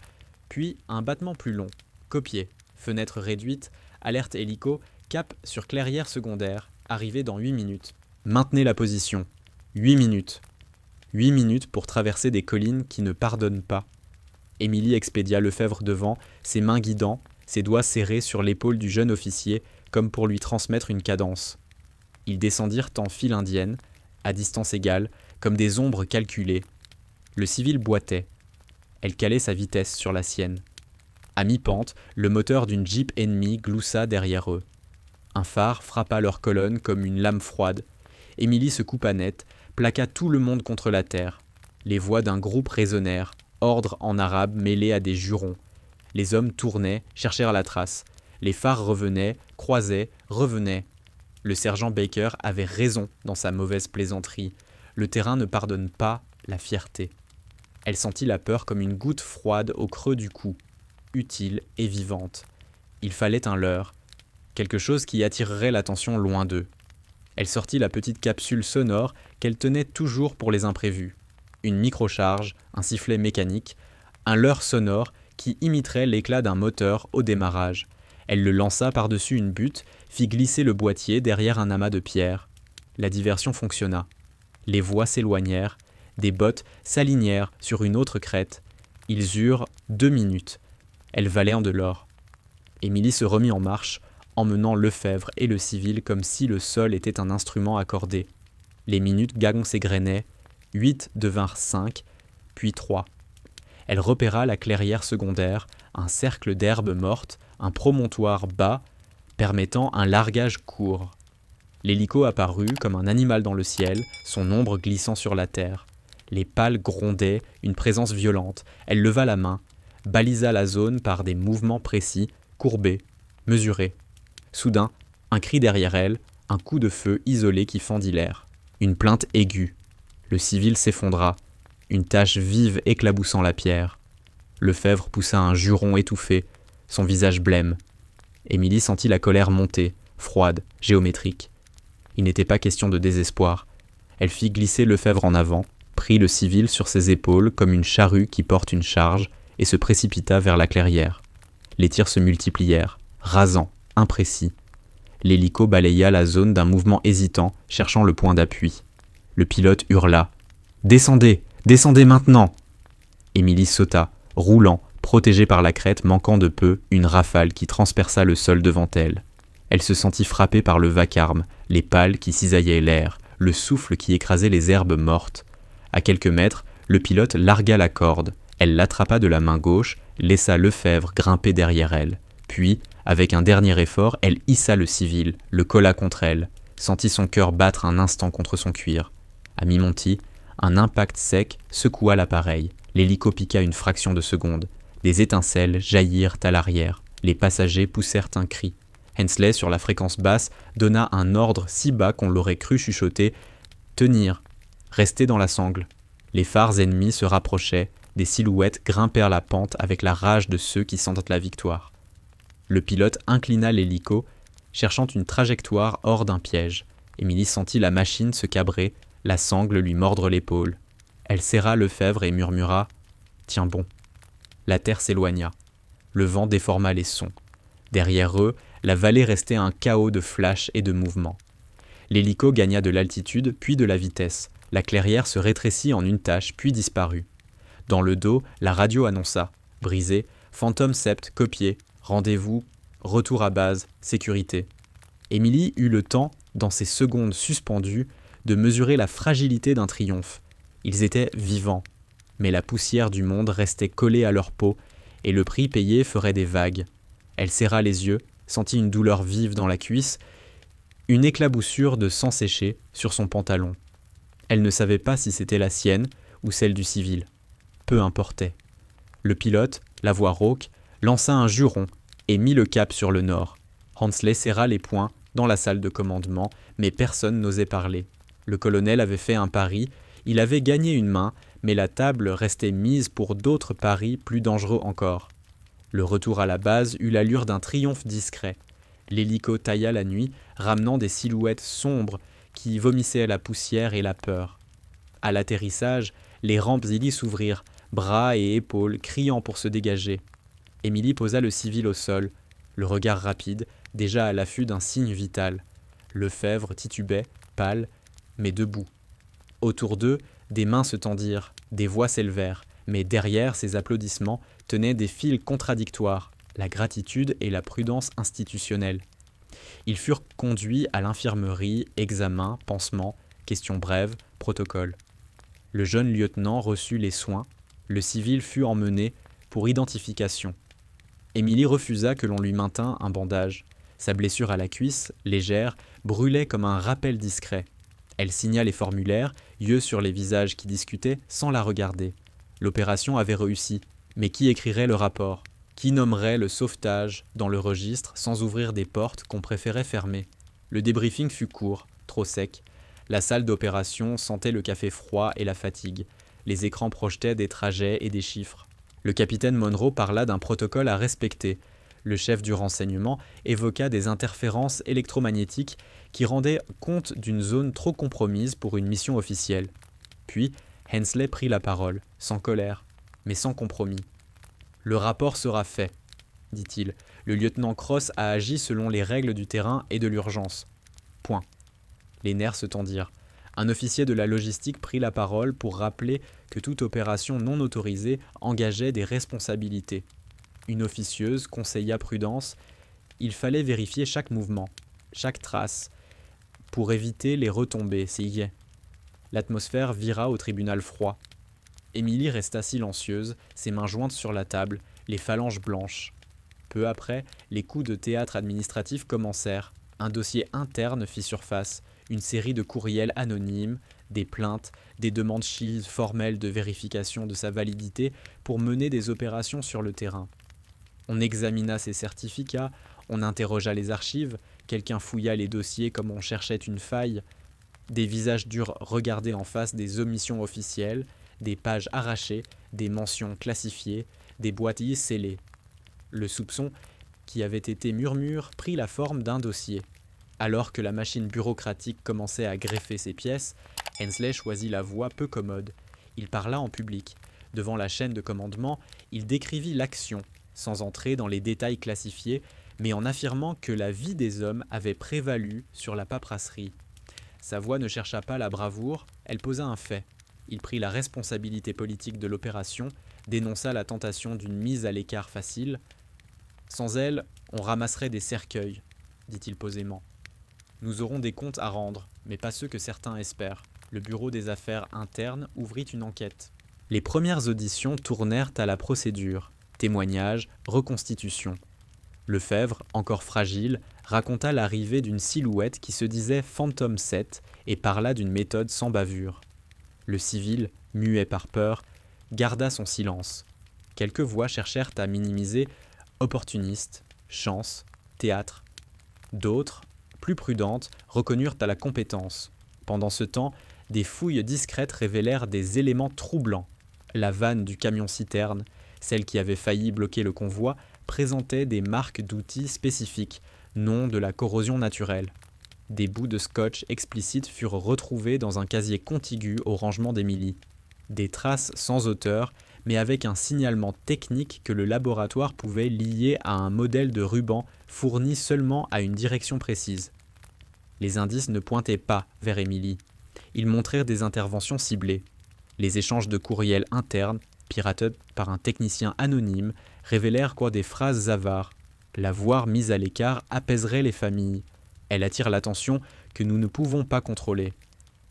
puis un battement plus long. Copié, fenêtre réduite, alerte hélico, cap sur clairière secondaire, arrivé dans 8 minutes. Maintenez la position. 8 minutes. 8 minutes pour traverser des collines qui ne pardonnent pas. Émilie expédia Lefebvre devant, ses mains guidant, ses doigts serrés sur l'épaule du jeune officier, comme pour lui transmettre une cadence. Ils descendirent en file indienne, à distance égale, comme des ombres calculées. Le civil boitait. Elle calait sa vitesse sur la sienne. À mi-pente, le moteur d'une jeep ennemie gloussa derrière eux. Un phare frappa leur colonne comme une lame froide. Émilie se coupa net, plaqua tout le monde contre la terre. Les voix d'un groupe résonnèrent, ordres en arabe mêlés à des jurons. Les hommes tournaient, cherchèrent la trace. Les phares revenaient, croisaient, revenaient. Le sergent Baker avait raison dans sa mauvaise plaisanterie. Le terrain ne pardonne pas la fierté. Elle sentit la peur comme une goutte froide au creux du cou, utile et vivante. Il fallait un leurre, quelque chose qui attirerait l'attention loin d'eux. Elle sortit la petite capsule sonore qu'elle tenait toujours pour les imprévus. Une microcharge, un sifflet mécanique, un leurre sonore qui imiterait l'éclat d'un moteur au démarrage. Elle le lança par-dessus une butte, fit glisser le boîtier derrière un amas de pierres. La diversion fonctionna. Les voix s'éloignèrent, des bottes s'alignèrent sur une autre crête. Ils eurent 2 minutes. Elle valait en de l'or. Émilie se remit en marche, emmenant Lefebvre et le civil comme si le sol était un instrument accordé. Les minutes s'égrenaient, 8 devinrent 5, puis 3. Elle repéra la clairière secondaire, un cercle d'herbes mortes, un promontoire bas, permettant un largage court. L'hélico apparut comme un animal dans le ciel, son ombre glissant sur la terre. Les pales grondaient, une présence violente. Elle leva la main, balisa la zone par des mouvements précis, courbés, mesurés. Soudain, un cri derrière elle, un coup de feu isolé qui fendit l'air. Une plainte aiguë. Le civil s'effondra, une tache vive éclaboussant la pierre. Lefebvre poussa un juron étouffé, son visage blême. Émilie sentit la colère monter, froide, géométrique. Il n'était pas question de désespoir. Elle fit glisser Lefebvre en avant, prit le civil sur ses épaules comme une charrue qui porte une charge et se précipita vers la clairière. Les tirs se multiplièrent, rasants, imprécis. L'hélico balaya la zone d'un mouvement hésitant, cherchant le point d'appui. Le pilote hurla « Descendez! Descendez maintenant !» Émilie sauta, roulant, protégée par la crête manquant de peu une rafale qui transperça le sol devant elle. Elle se sentit frappée par le vacarme, les pales qui cisaillaient l'air, le souffle qui écrasait les herbes mortes. À quelques mètres, le pilote largua la corde. Elle l'attrapa de la main gauche, laissa Lefebvre grimper derrière elle. Puis, avec un dernier effort, elle hissa le civil, le colla contre elle, sentit son cœur battre un instant contre son cuir. À mi-montie, un impact sec secoua l'appareil. L'hélico piqua une fraction de seconde. Des étincelles jaillirent à l'arrière. Les passagers poussèrent un cri. Hensley, sur la fréquence basse, donna un ordre si bas qu'on l'aurait cru chuchoter « Tenir ! Rester dans la sangle !» Les phares ennemis se rapprochaient, des silhouettes grimpèrent la pente avec la rage de ceux qui sentent la victoire. Le pilote inclina l'hélico, cherchant une trajectoire hors d'un piège. Émilie sentit la machine se cabrer, la sangle lui mordre l'épaule. Elle serra Lefebvre et murmura « Tiens bon !» La terre s'éloigna. Le vent déforma les sons. Derrière eux, la vallée restait un chaos de flashs et de mouvements. L'hélico gagna de l'altitude, puis de la vitesse. La clairière se rétrécit en une tache, puis disparut. Dans le dos, la radio annonça « Brisé, Phantom Sept, copié, rendez-vous, retour à base, sécurité ». Émilie eut le temps, dans ces secondes suspendues, de mesurer la fragilité d'un triomphe. Ils étaient vivants, mais la poussière du monde restait collée à leur peau et le prix payé ferait des vagues. Elle serra les yeux, sentit une douleur vive dans la cuisse, une éclaboussure de sang séché sur son pantalon. Elle ne savait pas si c'était la sienne ou celle du civil. Peu importait. Le pilote, la voix rauque, lança un juron et mit le cap sur le nord. Hensley serra les poings dans la salle de commandement, mais personne n'osait parler. Le colonel avait fait un pari, il avait gagné une main, mais la table restait mise pour d'autres paris plus dangereux encore. Le retour à la base eut l'allure d'un triomphe discret. L'hélico tailla la nuit, ramenant des silhouettes sombres qui vomissaient la poussière et la peur. À l'atterrissage, les rampes Zilly s'ouvrirent, bras et épaules criant pour se dégager. Émilie posa le civil au sol, le regard rapide, déjà à l'affût d'un signe vital. Lefebvre titubait, pâle, mais debout. Autour d'eux, des mains se tendirent, des voix s'élevèrent, mais derrière ces applaudissements tenaient des fils contradictoires, la gratitude et la prudence institutionnelle. Ils furent conduits à l'infirmerie, examen, pansement, questions brèves, protocole. Le jeune lieutenant reçut les soins, le civil fut emmené pour identification. Émilie refusa que l'on lui maintînt un bandage. Sa blessure à la cuisse, légère, brûlait comme un rappel discret. Elle signa les formulaires, yeux sur les visages qui discutaient, sans la regarder. L'opération avait réussi, mais qui écrirait le rapport? Qui nommerait le sauvetage dans le registre sans ouvrir des portes qu'on préférait fermer? Le débriefing fut court, trop sec. La salle d'opération sentait le café froid et la fatigue. Les écrans projetaient des trajets et des chiffres. Le capitaine Monroe parla d'un protocole à respecter. Le chef du renseignement évoqua des interférences électromagnétiques qui rendaient compte d'une zone trop compromise pour une mission officielle. Puis, Hensley prit la parole, sans colère, mais sans compromis. « Le rapport sera fait, » dit-il. « Le lieutenant Cross a agi selon les règles du terrain et de l'urgence. Point. » Les nerfs se tendirent. Un officier de la logistique prit la parole pour rappeler que toute opération non autorisée engageait des responsabilités. Une officieuse conseilla prudence. Il fallait vérifier chaque mouvement, chaque trace, pour éviter les retombées, c'est. L'atmosphère vira au tribunal froid. Émilie resta silencieuse, ses mains jointes sur la table, les phalanges blanches. Peu après, les coups de théâtre administratif commencèrent. Un dossier interne fit surface, une série de courriels anonymes, des plaintes, des demandes formelles de vérification de sa validité pour mener des opérations sur le terrain. On examina ses certificats, on interrogea les archives, quelqu'un fouilla les dossiers comme on cherchait une faille. Des visages durs regardaient en face des omissions officielles, des pages arrachées, des mentions classifiées, des boîtiers scellés. Le soupçon, qui avait été murmure, prit la forme d'un dossier. Alors que la machine bureaucratique commençait à greffer ses pièces, Hensley choisit la voie peu commode. Il parla en public. Devant la chaîne de commandement, il décrivit l'action, sans entrer dans les détails classifiés, mais en affirmant que la vie des hommes avait prévalu sur la paperasserie. Sa voix ne chercha pas la bravoure, elle posa un fait. Il prit la responsabilité politique de l'opération, dénonça la tentation d'une mise à l'écart facile. « Sans elle, on ramasserait des cercueils, » dit-il posément. « Nous aurons des comptes à rendre, mais pas ceux que certains espèrent. » Le bureau des affaires internes ouvrit une enquête. Les premières auditions tournèrent à la procédure. Témoignages, reconstitution. Lefebvre, encore fragile, raconta l'arrivée d'une silhouette qui se disait Phantom 7 et parla d'une méthode sans bavure. Le civil, muet par peur, garda son silence. Quelques voix cherchèrent à minimiser opportuniste, chance, théâtre. D'autres, plus prudentes, reconnurent à la compétence. Pendant ce temps, des fouilles discrètes révélèrent des éléments troublants. La vanne du camion-citerne, celle qui avait failli bloquer le convoi, présentait des marques d'outils spécifiques, non de la corrosion naturelle. Des bouts de scotch explicites furent retrouvés dans un casier contigu au rangement d'Émilie. Des traces sans auteur, mais avec un signalement technique que le laboratoire pouvait lier à un modèle de ruban fourni seulement à une direction précise. Les indices ne pointaient pas vers Émilie. Ils montrèrent des interventions ciblées. Les échanges de courriels internes, piratés par un technicien anonyme, révélèrent quoi des phrases avares. La voir mise à l'écart apaiserait les familles. Elle attire l'attention que nous ne pouvons pas contrôler.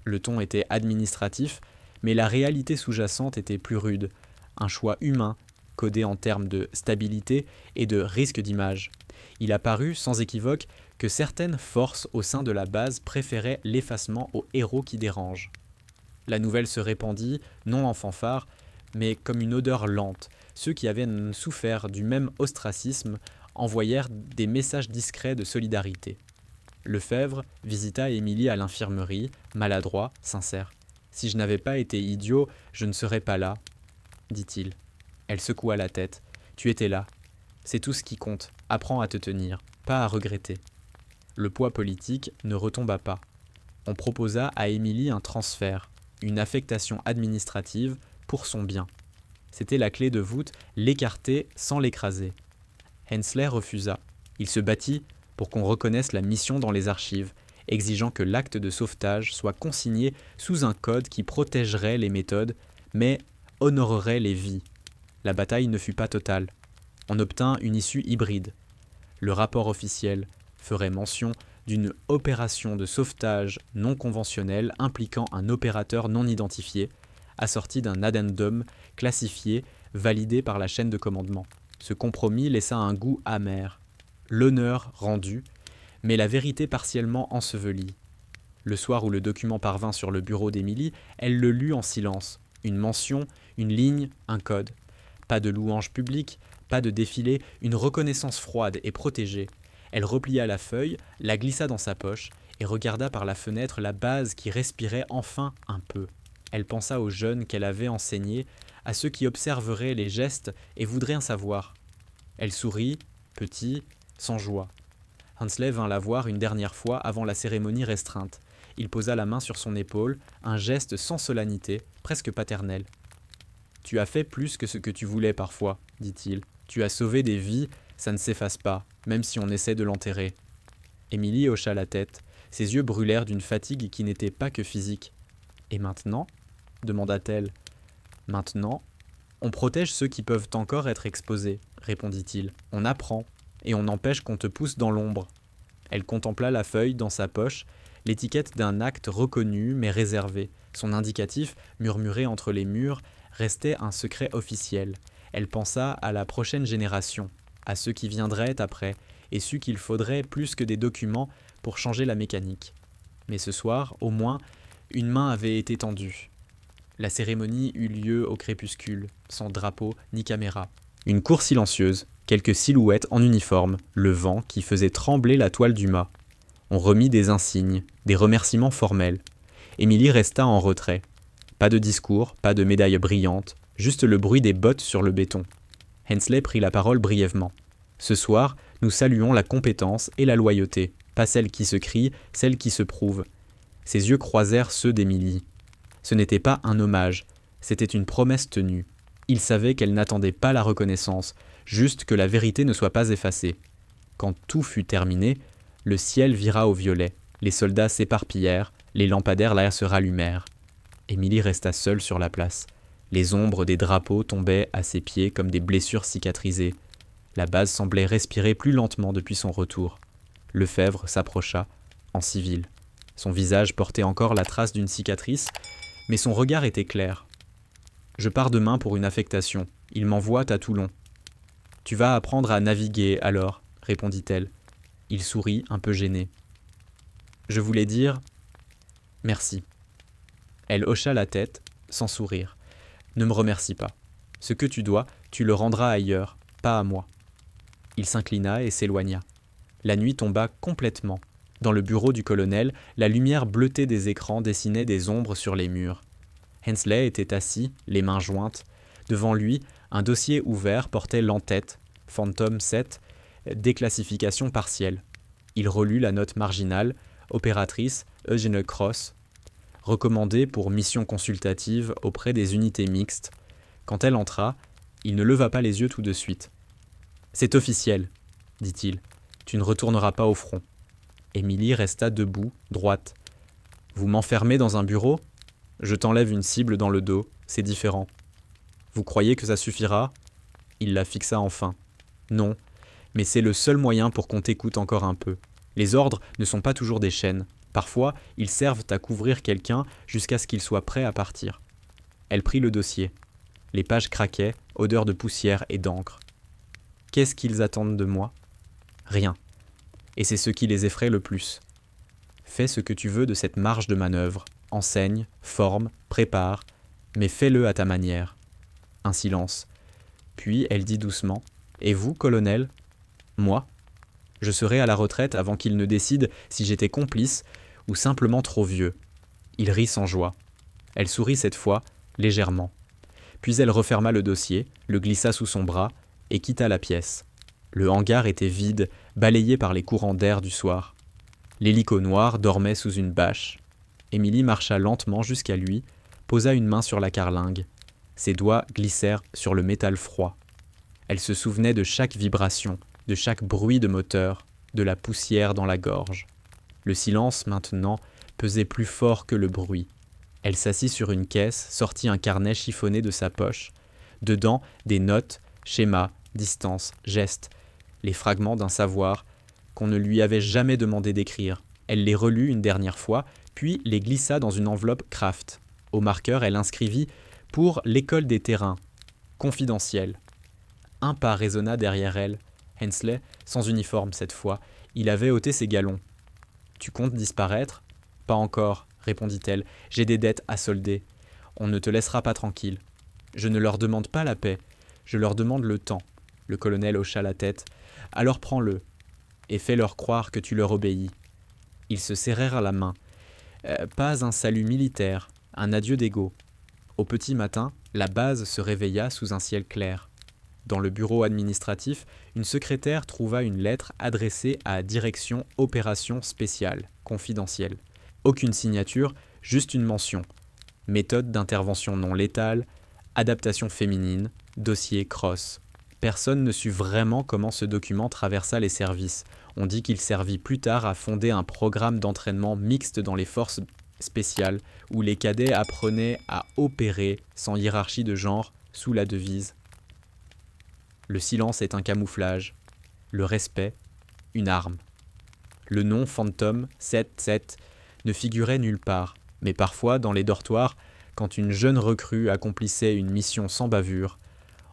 Le ton était administratif, mais la réalité sous-jacente était plus rude. Un choix humain, codé en termes de stabilité et de risque d'image. Il apparut, sans équivoque, que certaines forces au sein de la base préféraient l'effacement aux héros qui dérangent. La nouvelle se répandit, non en fanfare, mais comme une odeur lente. Ceux qui avaient souffert du même ostracisme envoyèrent des messages discrets de solidarité. Lefebvre visita Émilie à l'infirmerie, maladroit, sincère. « Si je n'avais pas été idiot, je ne serais pas là, » dit-il. Elle secoua la tête. « Tu étais là. C'est tout ce qui compte. Apprends à te tenir, pas à regretter. » Le poids politique ne retomba pas. On proposa à Émilie un transfert, une affectation administrative pour son bien. C'était la clé de voûte, l'écarter sans l'écraser. Hensley refusa. Il se battit pour qu'on reconnaisse la mission dans les archives, exigeant que l'acte de sauvetage soit consigné sous un code qui protégerait les méthodes, mais honorerait les vies. La bataille ne fut pas totale. On obtint une issue hybride. Le rapport officiel ferait mention d'une opération de sauvetage non conventionnelle impliquant un opérateur non identifié, assorti d'un addendum classifié validé par la chaîne de commandement. Ce compromis laissa un goût amer. L'honneur rendu, mais la vérité partiellement ensevelie. Le soir où le document parvint sur le bureau d'Émilie, elle le lut en silence. Une mention, une ligne, un code. Pas de louange publique, pas de défilé, une reconnaissance froide et protégée. Elle replia la feuille, la glissa dans sa poche et regarda par la fenêtre la base qui respirait enfin un peu. Elle pensa aux jeunes qu'elle avait enseignés, à ceux qui observeraient les gestes et voudraient en savoir. Elle sourit, petit, sans joie. Huntsley vint la voir une dernière fois avant la cérémonie restreinte. Il posa la main sur son épaule, un geste sans solennité, presque paternel. « Tu as fait plus que ce que tu voulais parfois, dit-il. Tu as sauvé des vies, ça ne s'efface pas, même si on essaie de l'enterrer. » Émilie hocha la tête. Ses yeux brûlèrent d'une fatigue qui n'était pas que physique. « Et maintenant » demanda-t-elle. « Maintenant, on protège ceux qui peuvent encore être exposés, répondit-il. On apprend, et on empêche qu'on te pousse dans l'ombre. » Elle contempla la feuille dans sa poche, l'étiquette d'un acte reconnu mais réservé. Son indicatif, murmuré entre les murs, restait un secret officiel. Elle pensa à la prochaine génération, à ceux qui viendraient après, et sut qu'il faudrait plus que des documents pour changer la mécanique. Mais ce soir, au moins, une main avait été tendue. La cérémonie eut lieu au crépuscule, sans drapeau ni caméra. Une cour silencieuse, quelques silhouettes en uniforme, le vent qui faisait trembler la toile du mât. On remit des insignes, des remerciements formels. Émilie resta en retrait. Pas de discours, pas de médaille brillante, juste le bruit des bottes sur le béton. Huntsley prit la parole brièvement. « Ce soir, nous saluons la compétence et la loyauté, pas celle qui se crie, celle qui se prouve. » Ses yeux croisèrent ceux d'Émilie. Ce n'était pas un hommage, c'était une promesse tenue. Il savait qu'elle n'attendait pas la reconnaissance, juste que la vérité ne soit pas effacée. Quand tout fut terminé, le ciel vira au violet, les soldats s'éparpillèrent, les lampadaires là se rallumèrent. Émilie resta seule sur la place. Les ombres des drapeaux tombaient à ses pieds comme des blessures cicatrisées. La base semblait respirer plus lentement depuis son retour. Lefebvre s'approcha, en civil. Son visage portait encore la trace d'une cicatrice, mais son regard était clair. « Je pars demain pour une affectation. Ils m'envoient à Toulon. »« Tu vas apprendre à naviguer, alors, » répondit-elle. Il sourit, un peu gêné. « Je voulais dire... merci. » Elle hocha la tête, sans sourire. « Ne me remercie pas. Ce que tu dois, tu le rendras ailleurs, pas à moi. » Il s'inclina et s'éloigna. La nuit tomba complètement. Dans le bureau du colonel, la lumière bleutée des écrans dessinait des ombres sur les murs. Huntsley était assis, les mains jointes. Devant lui, un dossier ouvert portait l'en-tête, Phantom 7, déclassification partielle. Il relut la note marginale, opératrice Eugene Cross, recommandée pour mission consultative auprès des unités mixtes. Quand elle entra, il ne leva pas les yeux tout de suite. « C'est officiel, » dit-il. « Tu ne retourneras pas au front. » Émilie resta debout, droite. « Vous m'enfermez dans un bureau ? Je t'enlève une cible dans le dos, c'est différent. Vous croyez que ça suffira ? » Il la fixa enfin. « Non, mais c'est le seul moyen pour qu'on t'écoute encore un peu. Les ordres ne sont pas toujours des chaînes. Parfois, ils servent à couvrir quelqu'un jusqu'à ce qu'il soit prêt à partir. » Elle prit le dossier. Les pages craquaient, odeur de poussière et d'encre. « Qu'est-ce qu'ils attendent de moi ? Rien. Et c'est ce qui les effraie le plus. Fais ce que tu veux de cette marge de manœuvre. Enseigne, forme, prépare, mais fais-le à ta manière. » Un silence. Puis elle dit doucement. « Et vous, colonel ? » ?»« Moi ? Je serai à la retraite avant qu'il ne décide si j'étais complice ou simplement trop vieux. » Il rit sans joie. Elle sourit cette fois, légèrement. Puis elle referma le dossier, le glissa sous son bras et quitta la pièce. Le hangar était vide, balayé par les courants d'air du soir. L'hélico noir dormait sous une bâche. Émilie marcha lentement jusqu'à lui, posa une main sur la carlingue. Ses doigts glissèrent sur le métal froid. Elle se souvenait de chaque vibration, de chaque bruit de moteur, de la poussière dans la gorge. Le silence, maintenant, pesait plus fort que le bruit. Elle s'assit sur une caisse, sortit un carnet chiffonné de sa poche. Dedans, des notes, schémas, distances, gestes, les fragments d'un savoir qu'on ne lui avait jamais demandé d'écrire. Elle les relut une dernière fois, puis les glissa dans une enveloppe Kraft. Au marqueur, elle inscrivit « Pour l'école des terrains ». Confidentiel. Un pas résonna derrière elle. Huntsley, sans uniforme cette fois, il avait ôté ses galons. « Tu comptes disparaître ? Pas encore, répondit-elle, j'ai des dettes à solder. On ne te laissera pas tranquille. Je ne leur demande pas la paix, je leur demande le temps. Le colonel hocha la tête. Alors prends-le, et fais-leur croire que tu leur obéis. Ils se serrèrent la main. Pas un salut militaire, un adieu d'égaux. Au petit matin, la base se réveilla sous un ciel clair. Dans le bureau administratif, une secrétaire trouva une lettre adressée à Direction Opérations Spéciales, confidentielle. Aucune signature, juste une mention. Méthode d'intervention non létale, adaptation féminine, dossier Cross. Personne ne sut vraiment comment ce document traversa les services. On dit qu'il servit plus tard à fonder un programme d'entraînement mixte dans les forces spéciales, où les cadets apprenaient à opérer sans hiérarchie de genre, sous la devise « Le silence est un camouflage, le respect, une arme ». Le nom Phantom 77 ne figurait nulle part, mais parfois, dans les dortoirs, quand une jeune recrue accomplissait une mission sans bavure,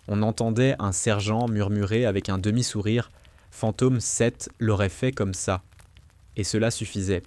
on entendait un sergent murmurer avec un demi-sourire « Fantôme 7 l'aurait fait comme ça ». Et cela suffisait.